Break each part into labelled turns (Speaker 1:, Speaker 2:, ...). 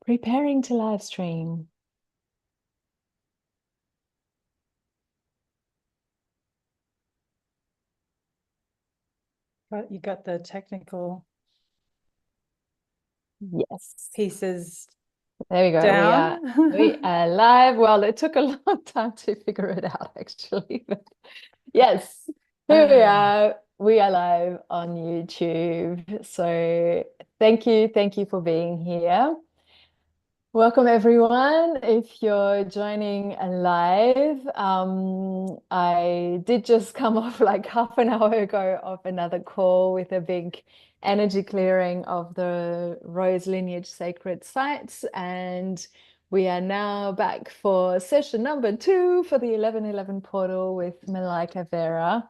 Speaker 1: Preparing to live stream.
Speaker 2: But you got the technical
Speaker 1: Yes.
Speaker 2: pieces
Speaker 1: There we go.
Speaker 2: down.
Speaker 1: We are live. Well, it took a long time to figure it out, actually. But yes, here we are. We are live on YouTube. So thank you for being here. Welcome, everyone. If you're joining live, I did just come off like half an hour ago of another call with a big energy clearing of the Rose Lineage Sacred Sites. And we are now back for session number 2 for the 1111 portal with Mallaika Vera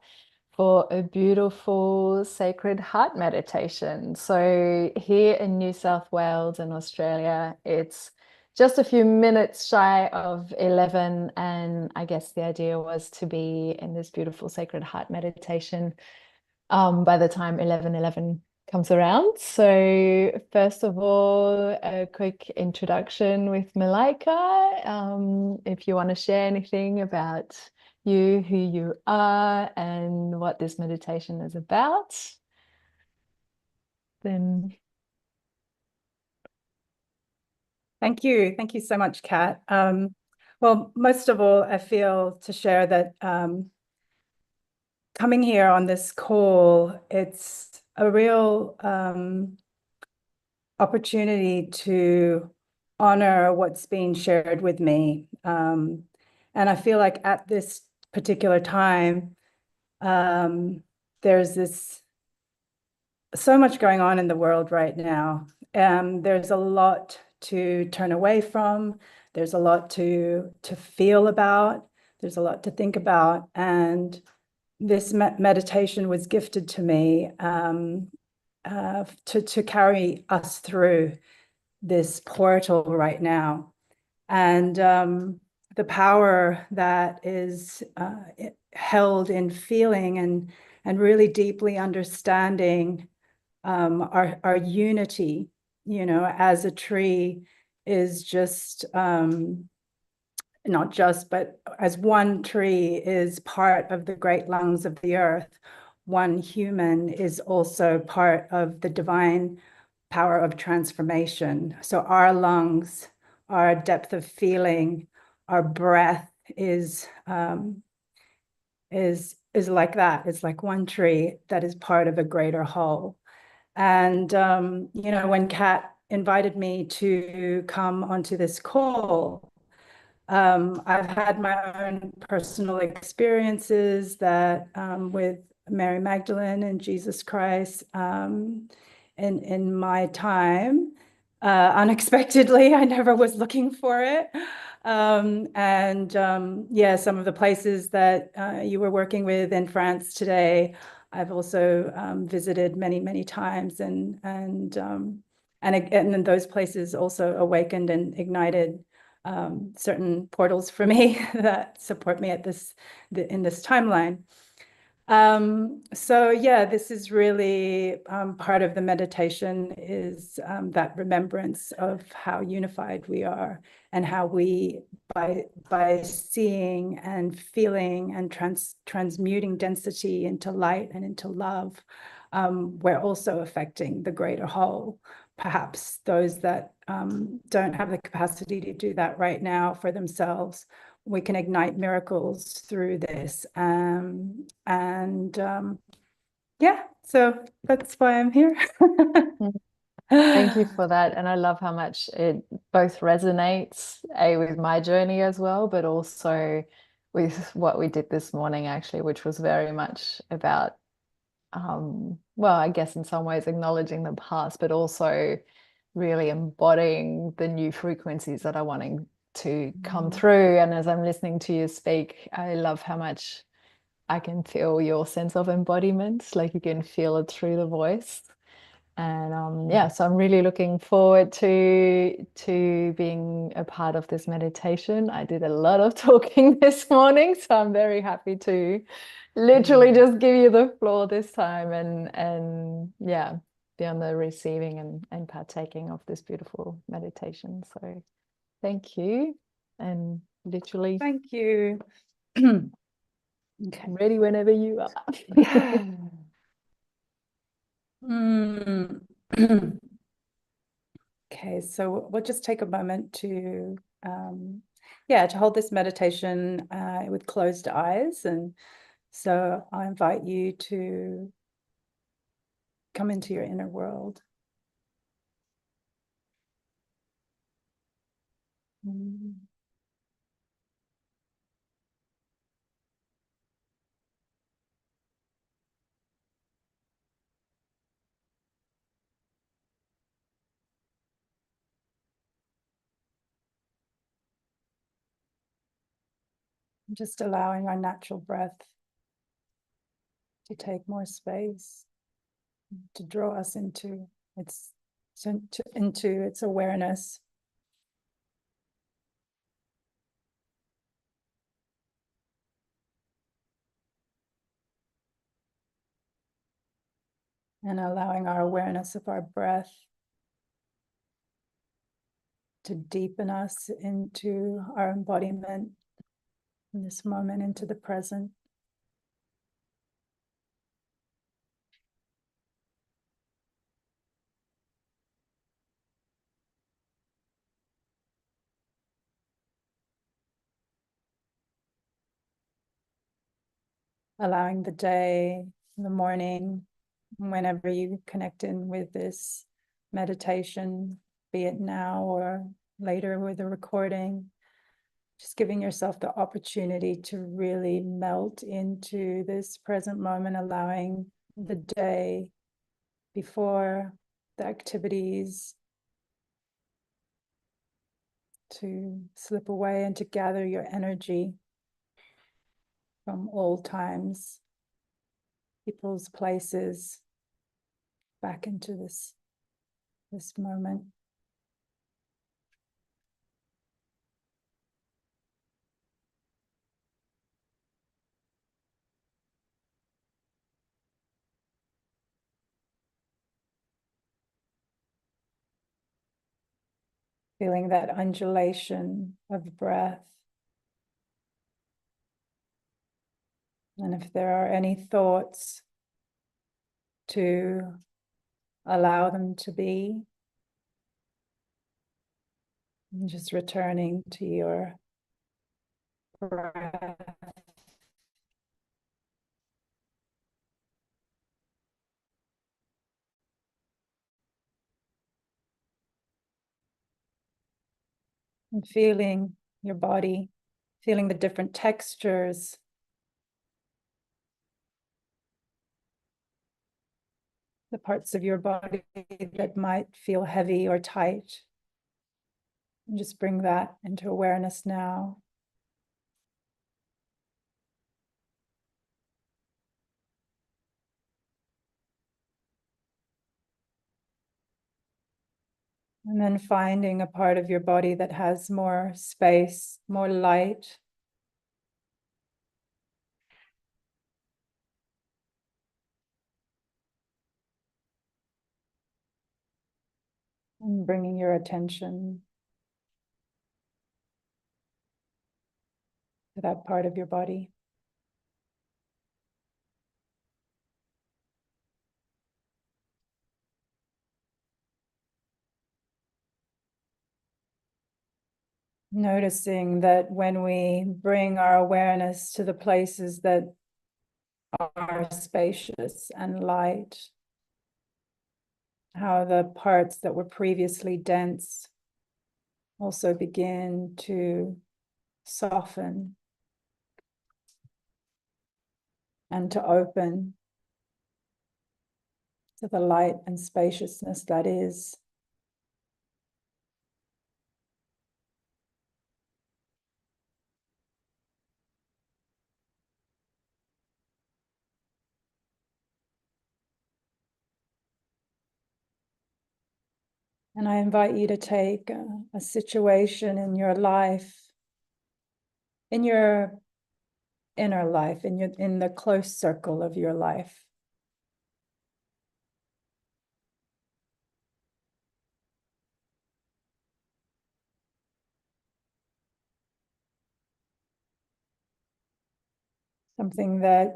Speaker 1: for a beautiful sacred heart meditation. So here in New South Wales and Australia, it's just a few minutes shy of 11. And I guess the idea was to be in this beautiful sacred heart meditation by the time 11:11 comes around. So first of all, a quick introduction with Mallaika. If you want to share anything about you, who you are, and what this meditation is about, then
Speaker 2: Thank you. Thank you so much, Kat. Well, most of all, I feel to share that coming here on this call, it's a real opportunity to honor what's being shared with me. And I feel like at this particular time, there's so much going on in the world right now. There's a lot to turn away from. There's a lot to feel about. There's a lot to think about. And this meditation was gifted to me to carry us through this portal right now. And the power that is held in feeling and really deeply understanding our unity, as a tree is just not just, but as one tree is part of the great lungs of the earth, one human is also part of the divine power of transformation. So our lungs, our depth of feeling, our breath is like that. It's like one tree that is part of a greater whole. And when Kat invited me to come onto this call, I've had my own personal experiences that with Mary Magdalene and Jesus Christ in my time. Unexpectedly, I never was looking for it. Yeah, some of the places that you were working with in France today, I've also visited many, many times, and then those places also awakened and ignited certain portals for me that support me at in this timeline. So yeah, this is really part of the meditation is that remembrance of how unified we are, and how we, by seeing and feeling and transmuting density into light and into love, we're also affecting the greater whole. Perhaps those that don't have the capacity to do that right now for themselves, we can ignite miracles through this. Yeah, so that's why I'm here.
Speaker 1: thank you for that. And I love how much it both resonates, with my journey as well, but also with what we did this morning, actually, which was very much about, well, I guess in some ways acknowledging the past, but also really embodying the new frequencies that are wanting to come through. And as I'm listening to you speak, I love how much I can feel your sense of embodiment, like you can feel it through the voice. And yeah, so I'm really looking forward to being a part of this meditation. I did a lot of talking this morning, so I'm very happy to literally just give you the floor this time and yeah, be on the receiving and partaking of this beautiful meditation. So thank you. And literally,
Speaker 2: thank you.
Speaker 1: okay, ready whenever you are.
Speaker 2: Okay, so we'll just take a moment to to hold this meditation with closed eyes. And so I invite you to come into your inner world. Just allowing our natural breath to take more space, to draw us into its awareness. And allowing our awareness of our breath to deepen us into our embodiment in this moment, into the present. Allowing the day, the morning, whenever you connect in with this meditation, be it now or later with a recording, just giving yourself the opportunity to really melt into this present moment, allowing the day before, the activities to slip away and to gather your energy from old times, people's places, back into this moment. Feeling that undulation of breath. And if there are any thoughts, to allow them to be. And just returning to your breath. And feeling your body, feeling the different textures. The parts of your body that might feel heavy or tight. And just bring that into awareness now. And then finding a part of your body that has more space, more light. And bringing your attention to that part of your body. Noticing that when we bring our awareness to the places that are spacious and light, how the parts that were previously dense also begin to soften and to open to the light and spaciousness that is. And I invite you to take a situation in your life, in your inner life, in the close circle of your life. something that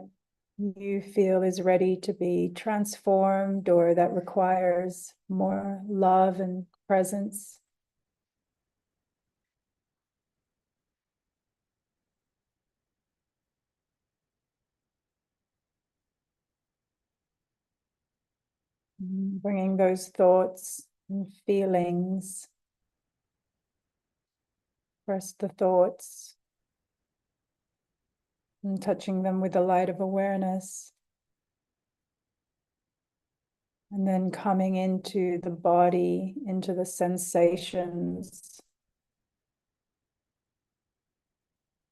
Speaker 2: you feel is ready to be transformed or that requires more love and presence. Bringing those thoughts and feelings, first the thoughts, and touching them with the light of awareness. And then coming into the body, into the sensations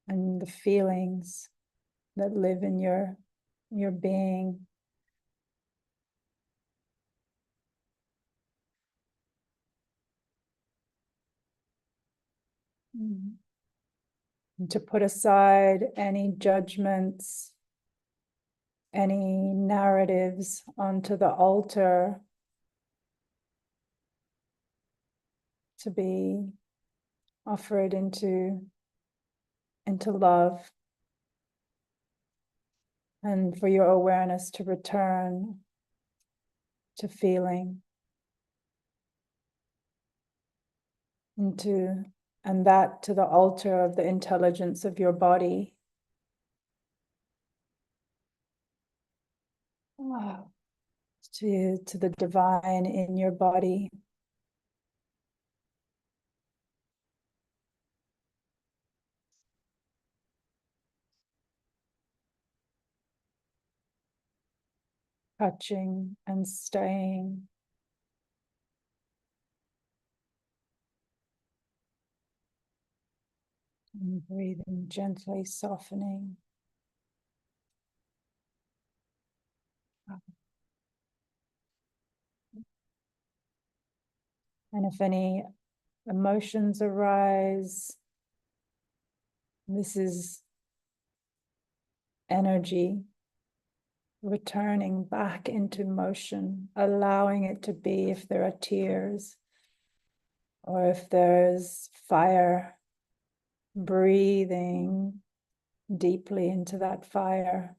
Speaker 2: and the feelings that live in your being. And to put aside any judgments, any narratives onto the altar, to be offered into love, and for your awareness to return to feeling, and that to the altar of the intelligence of your body. To the divine in your body. Touching and staying. And breathing gently, softening. And if any emotions arise, this is energy returning back into motion, allowing it to be. If there are tears or if there's fire, breathing deeply into that fire,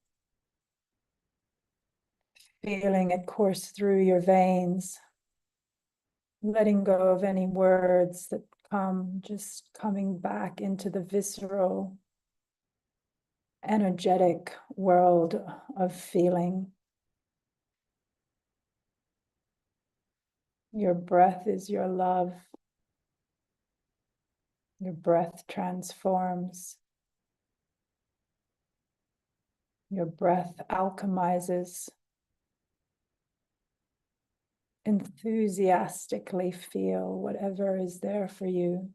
Speaker 2: feeling it course through your veins, letting go of any words that come, just coming back into the visceral, energetic world of feeling. Your breath is your love. Your breath transforms. Your breath alchemizes. Enthusiastically feel whatever is there for you.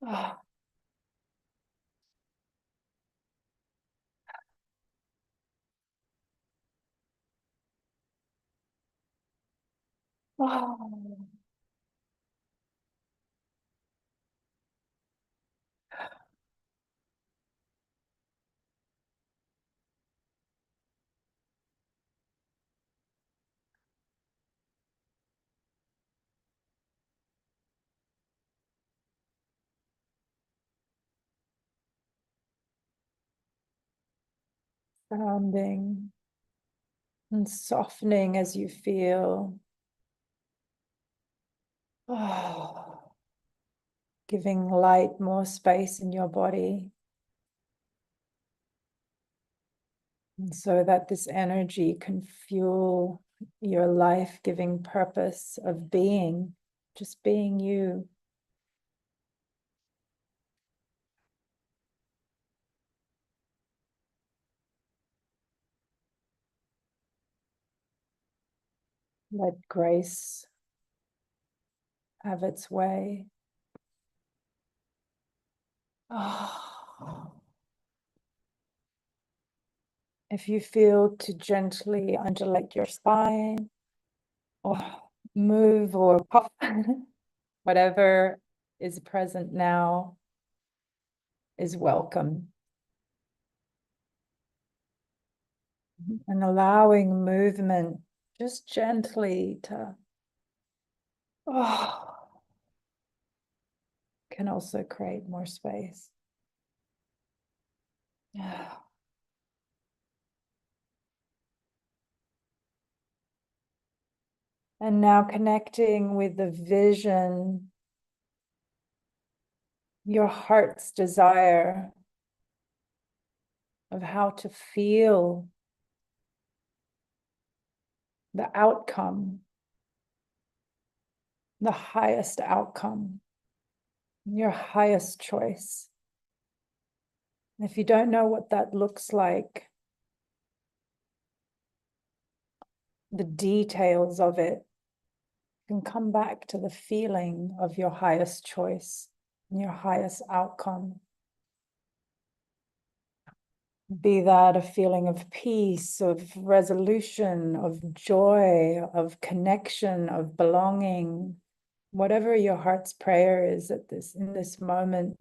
Speaker 2: Oh. Oh. Sounding and softening as you feel. Oh. Giving light more space in your body. And so that this energy can fuel your life-giving purpose of being, just being you. Let grace have its way. Oh. If you feel to gently undulate your spine or move or pop, whatever is present now is welcome. And allowing movement just gently to can also create more space. And now connecting with the vision, your heart's desire of how to feel the outcome, the highest outcome, your highest choice. If you don't know what that looks like, the details of it, you can come back to the feeling of your highest choice, your highest outcome. Be that a feeling of peace, of resolution, of joy, of connection, of belonging, whatever your heart's prayer is in this moment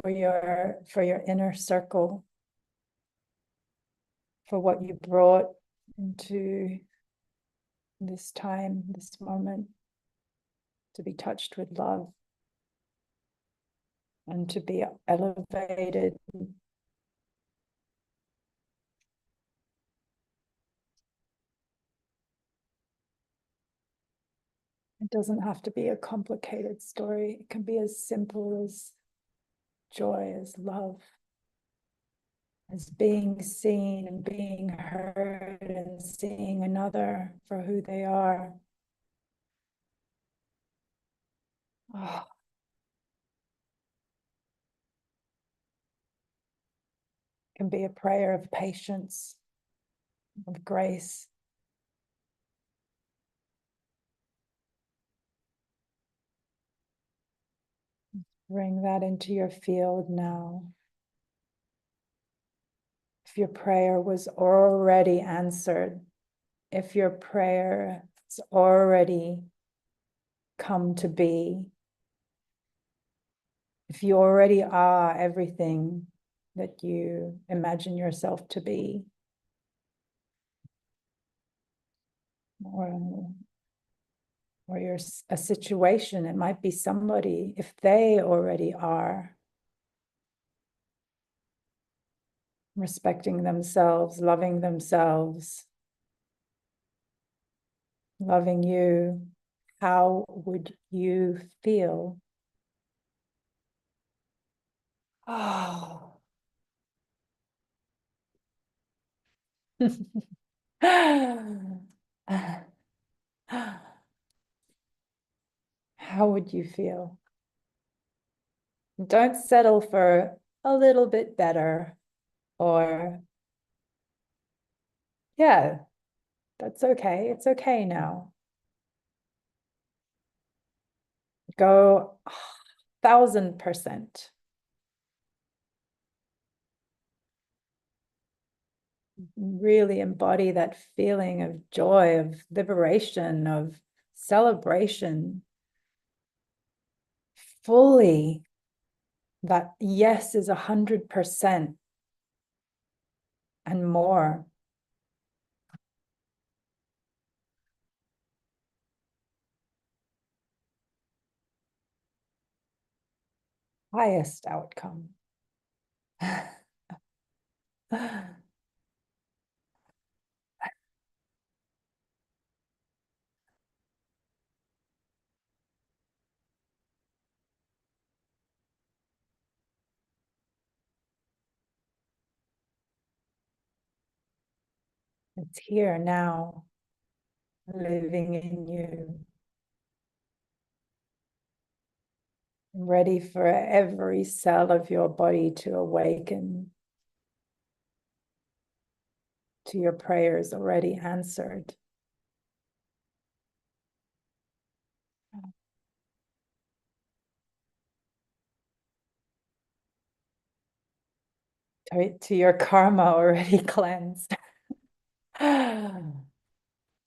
Speaker 2: for your inner circle, for what you brought into this time, this moment, to be touched with love and to be elevated. It doesn't have to be a complicated story. It can be as simple as joy, as love, as being seen and being heard and seeing another for who they are. Oh. It can be a prayer of patience, of grace. Bring that into your field now. If your prayer was already answered, if your prayer has already come to be, if you already are everything that you imagine yourself to be, or you're a situation, it might be somebody, if they already are respecting themselves, loving you, how would you feel? Oh. How would you feel? Don't settle for a little bit better, or, yeah, that's okay. It's okay now. Go 1,000%. Really embody that feeling of joy, of liberation, of celebration. Fully, that yes is 100% and more. Highest outcome. It's here now, living in you, ready for every cell of your body to awaken to your prayers already answered. To your karma already cleansed.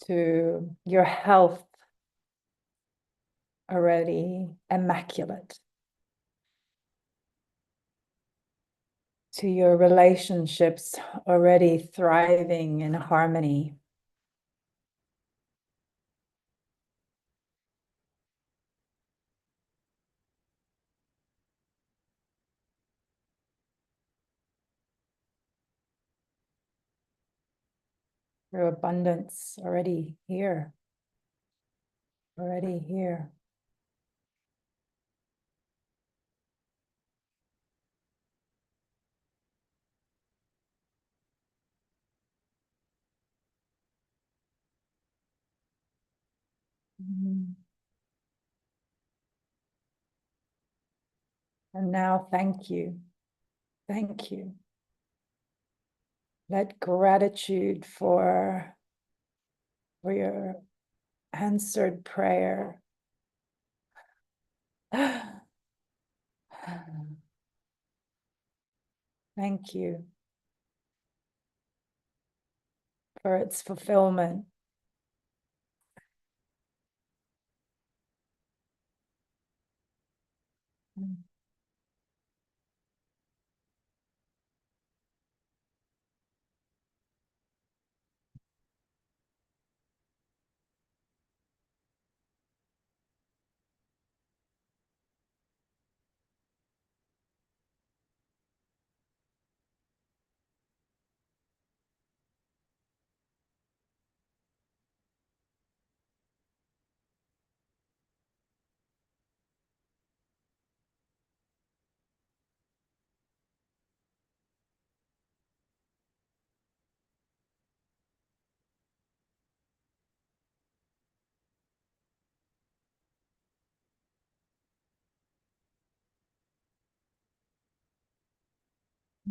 Speaker 2: To your health already immaculate. To your relationships already thriving in harmony. through abundance already here. Already here. And now, thank you. Thank you. Let gratitude for your answered prayer. Thank you for its fulfillment.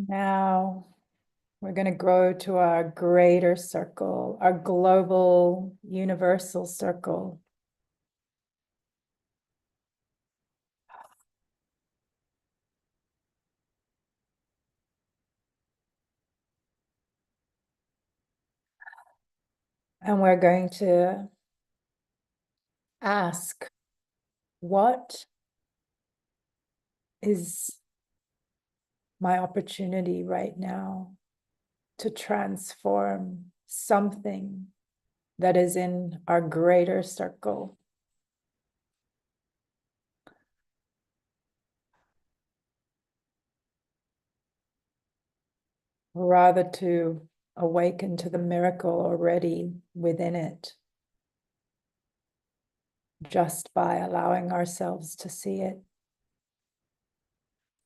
Speaker 2: Now we're going to grow to our greater circle, our global universal circle. And we're going to ask, what is my opportunity right now to transform something that is in our greater circle? Rather to awaken to the miracle already within it, just by allowing ourselves to see it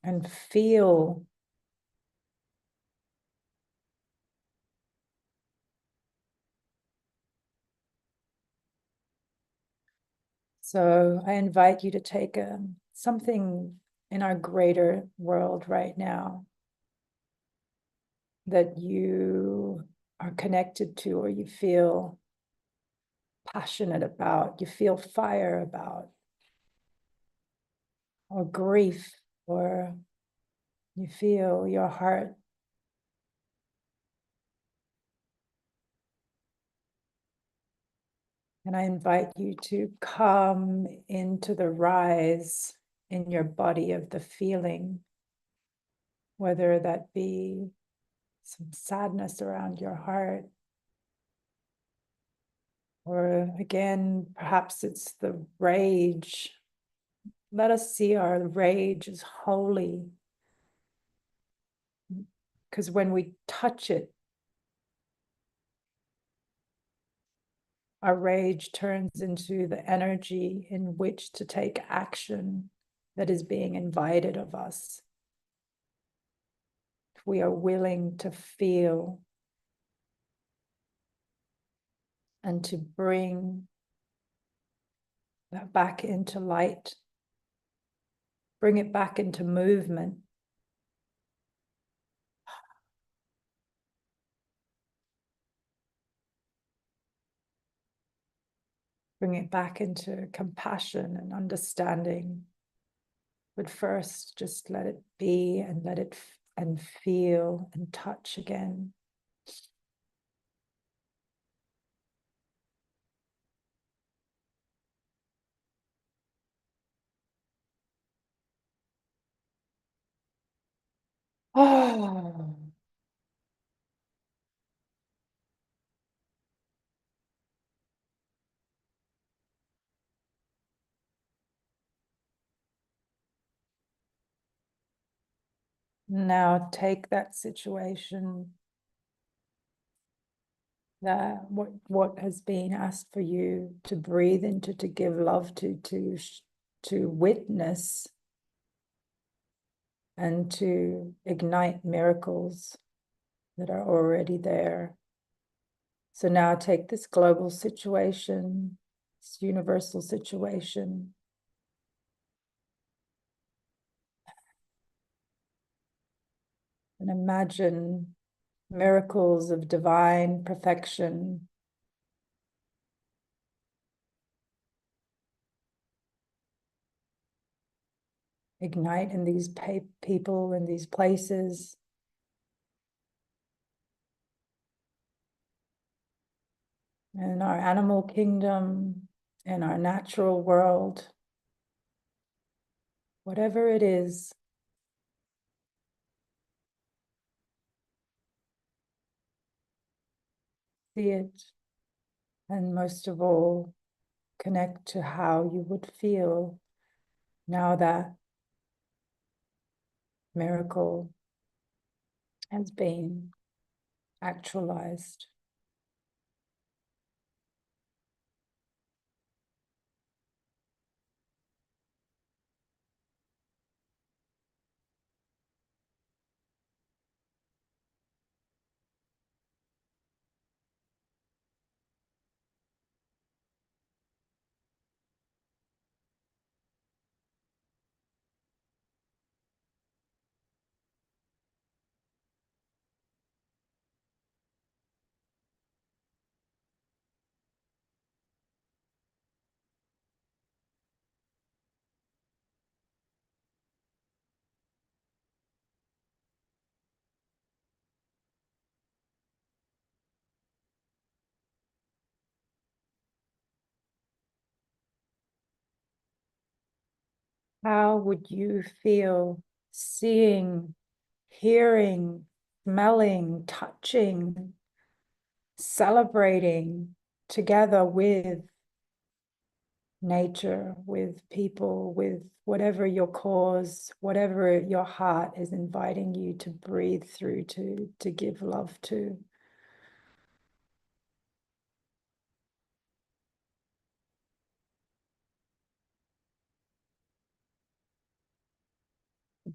Speaker 2: and feel So I invite you to take something in our greater world right now that you are connected to, or you feel passionate about, you feel fire about, or grief, or you feel your heart. And I invite you to come into the rise in your body of the feeling, whether that be some sadness around your heart, or again, perhaps it's the rage. Let us see our rage as holy, because when we touch it, our rage turns into the energy in which to take action that is being invited of us. If we are willing to feel and to bring that back into light, bring it back into movement. Bring it back into compassion and understanding. But first, just let it be and let it and feel and touch again. Oh. Now take that situation that what has been asked for you to breathe into, to give love to witness and to ignite miracles that are already there. So now take this global situation, this universal situation, and imagine miracles of divine perfection ignite in these people, in these places. In our animal kingdom, in our natural world, whatever it is, see it, and most of all, connect to how you would feel now that miracle has been actualized. How would you feel seeing, hearing, smelling, touching, celebrating together with nature, with people, with whatever your cause, whatever your heart is inviting you to breathe through, to give love to?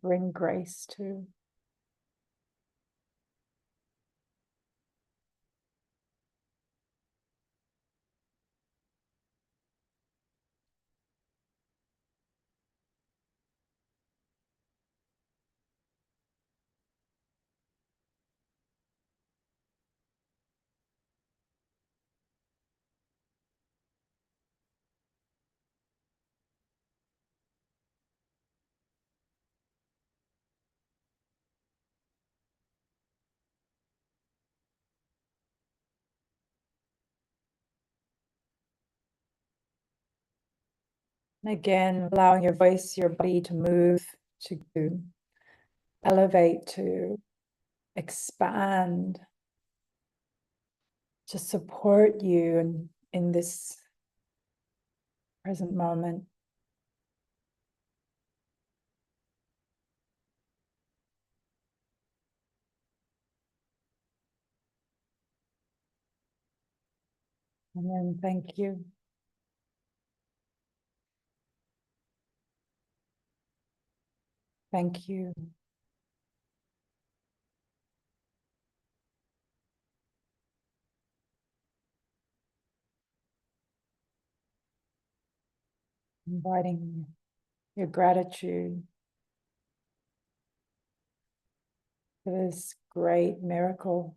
Speaker 2: Bring grace to. Again, allowing your voice, your body to move, to elevate, to expand, to support you in this present moment. And then thank you. Thank you. Inviting your gratitude for this great miracle.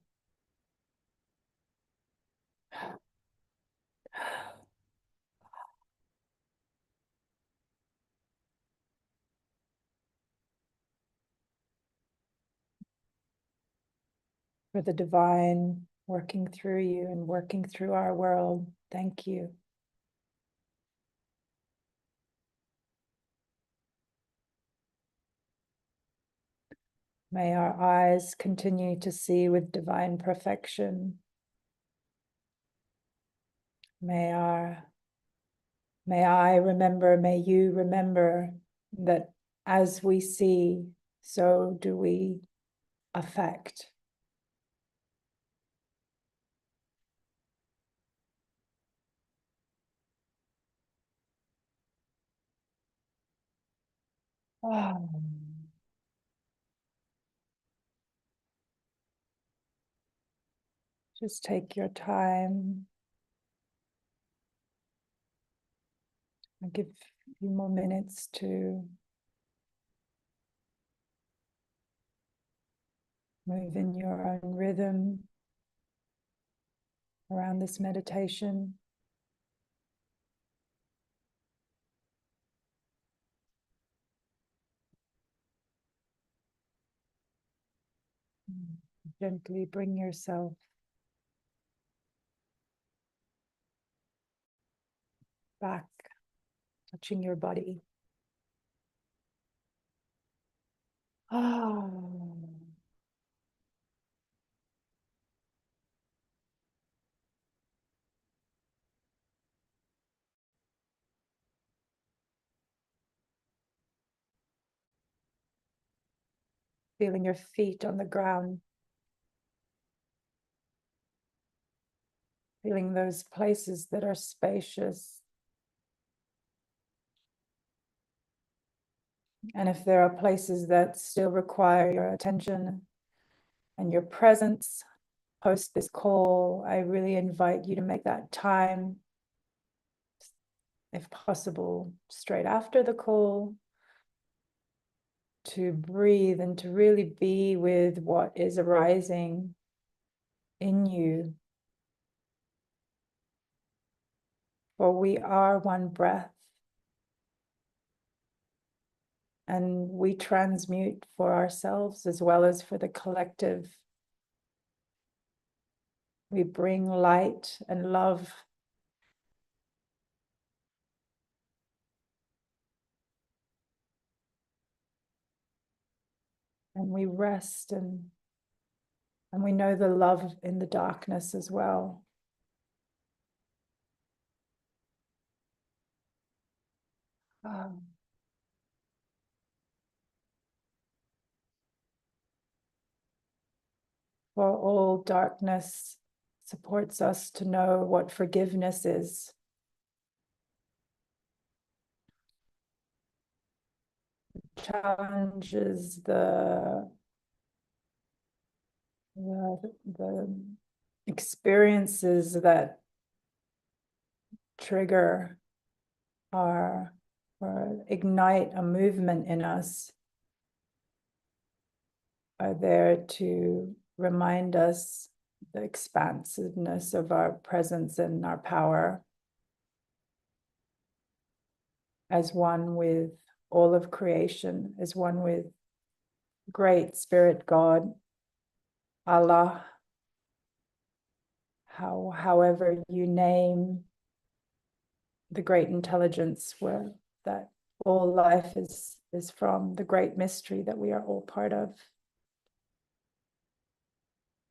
Speaker 2: For the divine working through you and working through our world. Thank you. May our eyes continue to see with divine perfection. May I remember, may you remember that as we see, so do we affect. Just take your time. I'll give a few more minutes to move in your own rhythm around this meditation. Gently bring yourself back, touching your body. Feeling your feet on the ground. Feeling those places that are spacious. And if there are places that still require your attention and your presence post this call, I really invite you to make that time, if possible, straight after the call, to breathe and to really be with what is arising in you. For we are one breath, and we transmute for ourselves as well as for the collective. We bring light and love. And we rest and we know the love in the darkness as well. For all darkness supports us to know what forgiveness is. Challenges the experiences that trigger or ignite a movement in us are there to remind us the expansiveness of our presence and our power as one with all of creation, as one with Great Spirit God, Allah, however you name the great intelligence where that all life is from, the great mystery that we are all part of.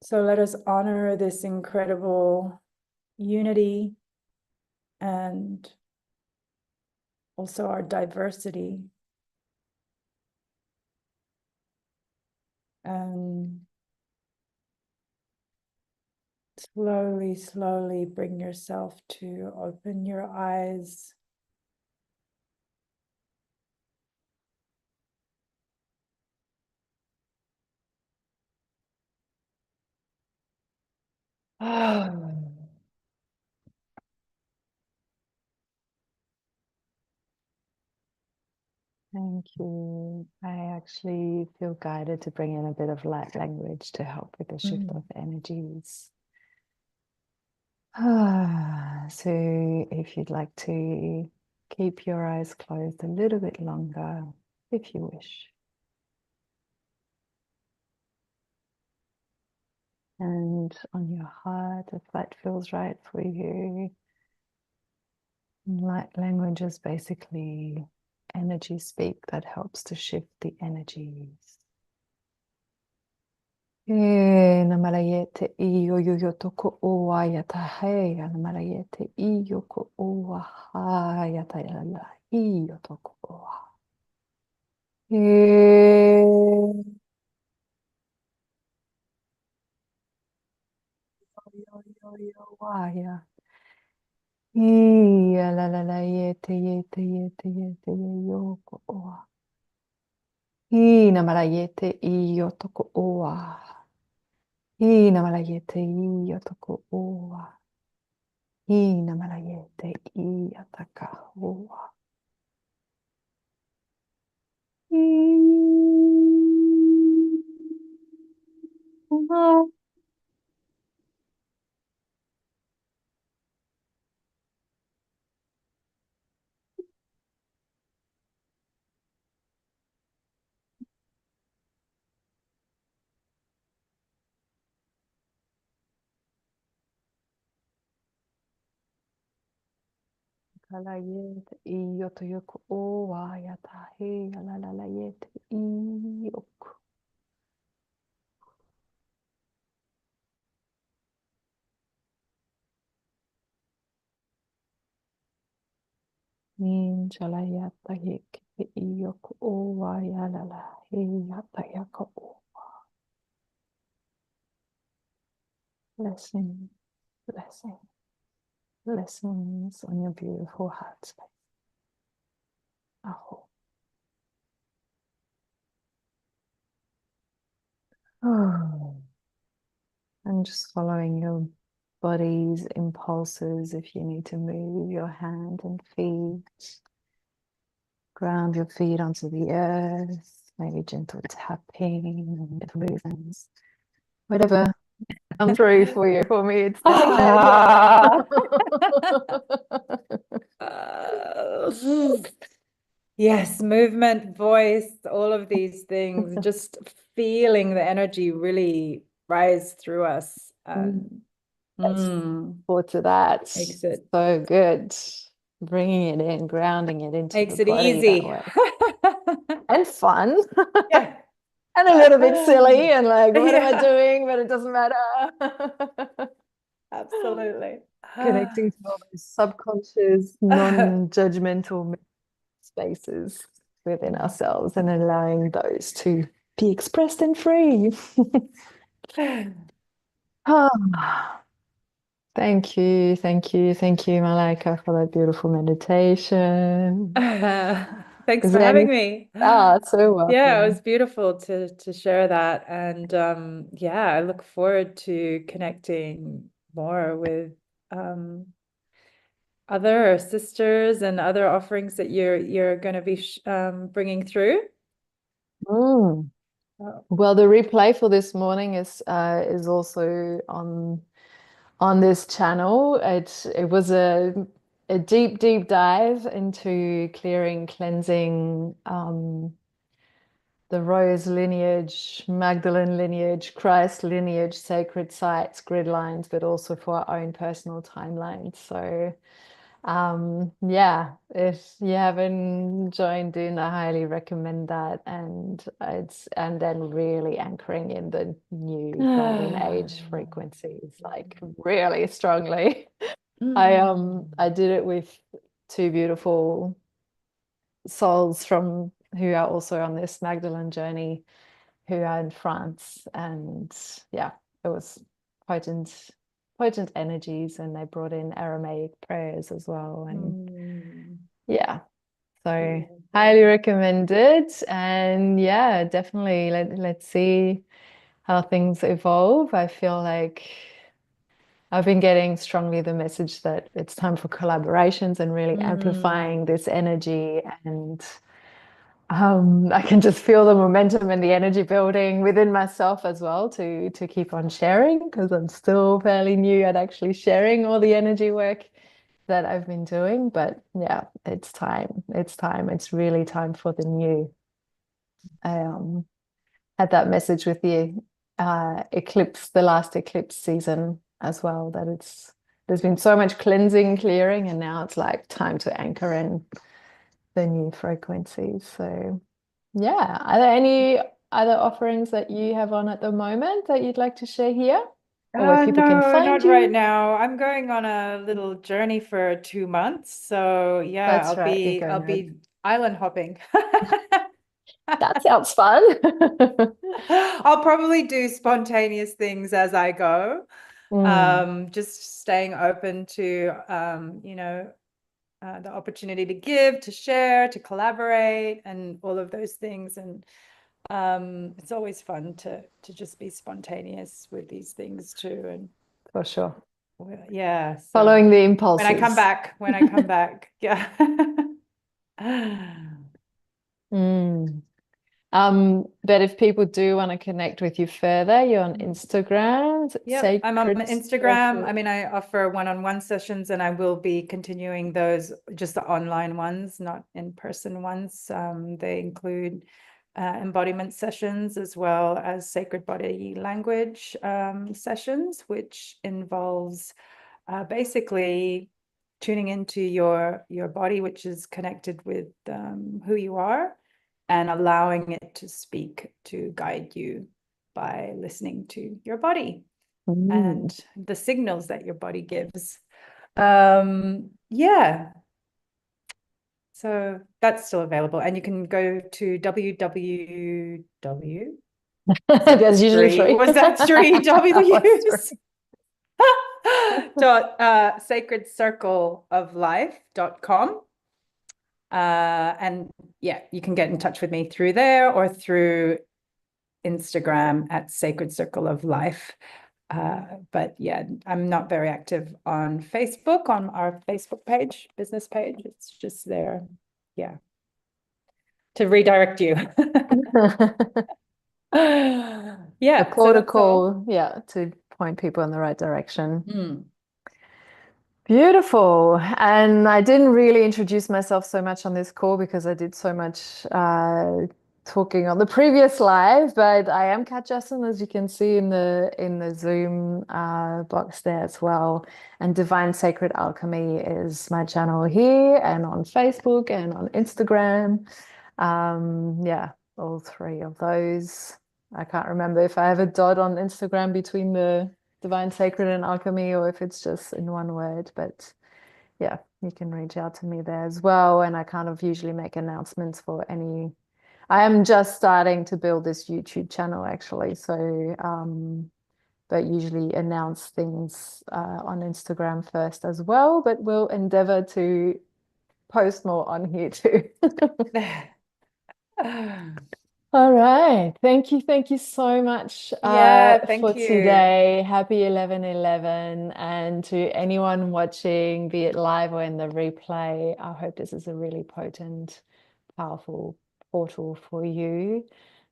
Speaker 2: So let us honor this incredible unity and also our diversity. And slowly, slowly bring yourself to open your eyes.
Speaker 1: Thank you. I actually feel guided to bring in a bit of light language to help with the shift of energies. So if you'd like to keep your eyes closed a little bit longer, if you wish. And on your heart, if that feels right for you. Light language is basically energy speak that helps to shift the energies. Namalayete iyo yo toko owa yata hey namalayete iyo ko owa ha yata yala iyo toko owa. Waya. Iya la la la yete yete yete yete yoko owa. Hina malayete iyo toko oa. Hina malayete iyo toko oa. Hina malayete iya taka oa. Kalayete iyo toyoko oa yata he alalayete iyoko. Ninjalayata heke iyoko oa yalala he yata yako oa. Blessing, blessing, blessings on your beautiful heart space. Aho. Oh. And just following your body's impulses. If you need to move your hand and feet, ground your feet onto the earth, maybe gentle tapping, little movements, whatever come through for you. For me, it's
Speaker 2: Yes, movement, voice, all of these things, just feeling the energy really rise through us.
Speaker 1: Forward to that.
Speaker 2: Makes it
Speaker 1: so good. Bringing it in, grounding it into
Speaker 2: makes
Speaker 1: the
Speaker 2: it
Speaker 1: body
Speaker 2: easy.
Speaker 1: that way. And fun.
Speaker 2: Yeah.
Speaker 1: And a little bit silly and like, what am I
Speaker 2: Yeah.
Speaker 1: doing? But it doesn't matter.
Speaker 2: Absolutely.
Speaker 1: Connecting to all those subconscious, non-judgmental spaces within ourselves and allowing those to be expressed and free. Thank you, thank you, thank you, Mallaika, for that beautiful meditation.
Speaker 2: Thanks
Speaker 1: Is
Speaker 2: for
Speaker 1: there
Speaker 2: having
Speaker 1: any-
Speaker 2: me.
Speaker 1: So welcome.
Speaker 2: Yeah, it was beautiful to share that. And yeah, I look forward to connecting more with other sisters and other offerings that you're going to be bringing through.
Speaker 1: Mm. Well, the replay for this morning is also on this channel. It was a deep dive into clearing, cleansing the Rose lineage, Magdalene lineage, Christ lineage, sacred sites, grid lines, but also for our own personal timelines. So yeah, if you haven't joined in, I highly recommend that. And then really anchoring in the new golden age frequencies, like really strongly. I did it with two beautiful souls from who are also on this Magdalene journey, who are in France, and yeah, it was potent energies, and they brought in Aramaic prayers as well, and yeah, so highly recommended. And yeah, definitely let's see how things evolve. I feel like I've been getting strongly the message that it's time for collaborations and really amplifying this energy. And I can just feel the momentum and the energy building within myself as well to keep on sharing, because I'm still fairly new at actually sharing all the energy work that I've been doing. But yeah, it's time. It's time. It's really time for the new. I had that message with the eclipse, the last eclipse season as well, that there's been so much cleansing, clearing, and now it's like time to anchor in the new frequencies. So yeah, are there any other offerings that you have on at the moment that you'd like to share here? Or where people can
Speaker 2: No,
Speaker 1: find
Speaker 2: not
Speaker 1: you?
Speaker 2: right now. I'm going on a little journey for 2 months. So yeah,
Speaker 1: That's right,
Speaker 2: I'll be island hopping.
Speaker 1: That sounds fun.
Speaker 2: I'll probably do spontaneous things as I go. Just staying open to the opportunity to give, to share, to collaborate, and all of those things. And It's always fun to just be spontaneous with these things too. And
Speaker 1: For sure.
Speaker 2: yeah, so
Speaker 1: Following the
Speaker 2: when I come
Speaker 1: impulses.
Speaker 2: back, yeah.
Speaker 1: Mm. But if people do want to connect with you further, you're on Instagram,
Speaker 2: Yep, I'm on
Speaker 1: Sacred
Speaker 2: Instagram. I
Speaker 1: Circle.
Speaker 2: mean, I offer one-on-one sessions, and I will be continuing those, just the online ones, not in-person ones. They include embodiment sessions as well as sacred body language sessions, which involves basically tuning into your body, which is connected with who you are, and allowing it to speak, to guide you by listening to your body
Speaker 1: Mm.
Speaker 2: and the signals that your body gives. Yeah, so that's still available, and you can go to www.
Speaker 1: There's usually three.
Speaker 2: Was that three
Speaker 1: What's
Speaker 2: W's?
Speaker 1: three?
Speaker 2: Dot sacredcircleoflife.com. And yeah, you can get in touch with me through there or through Instagram at Sacred Circle of Life. But yeah, I'm not very active on Facebook, on our Facebook page, business page. It's just there, yeah, to redirect you.
Speaker 1: The
Speaker 2: Yeah, so that's all.
Speaker 1: protocol, yeah, to point people in the right direction.
Speaker 2: Mm.
Speaker 1: Beautiful. And I didn't really introduce myself so much on this call because I did so much talking on the previous live, but I am Kat Jessen, as you can see in the Zoom box there as well. And Divine Sacred Alchemy is my channel here and on Facebook and on Instagram. Yeah, all three of those. I can't remember if I have a dot on Instagram between the Divine Sacred and Alchemy or if it's just in one word, but yeah, you can reach out to me there as well. And I kind of usually make announcements for any. I am just starting to build this YouTube channel actually, so but usually announce things on Instagram first as well, but we'll endeavor to post more on here too. All right. Thank you so much
Speaker 2: Yeah,
Speaker 1: for
Speaker 2: thank you.
Speaker 1: today. Happy 11/11. And to anyone watching, be it live or in the replay, I hope this is a really potent, powerful portal for you,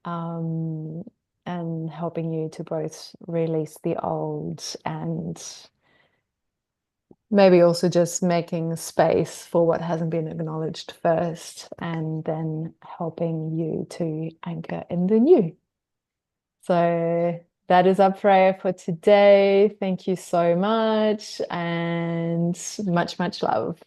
Speaker 1: um, and helping you to both release the old and maybe also just making space for what hasn't been acknowledged first, and then helping you to anchor in the new. So that is our prayer for today. Thank you so much, and much, much love.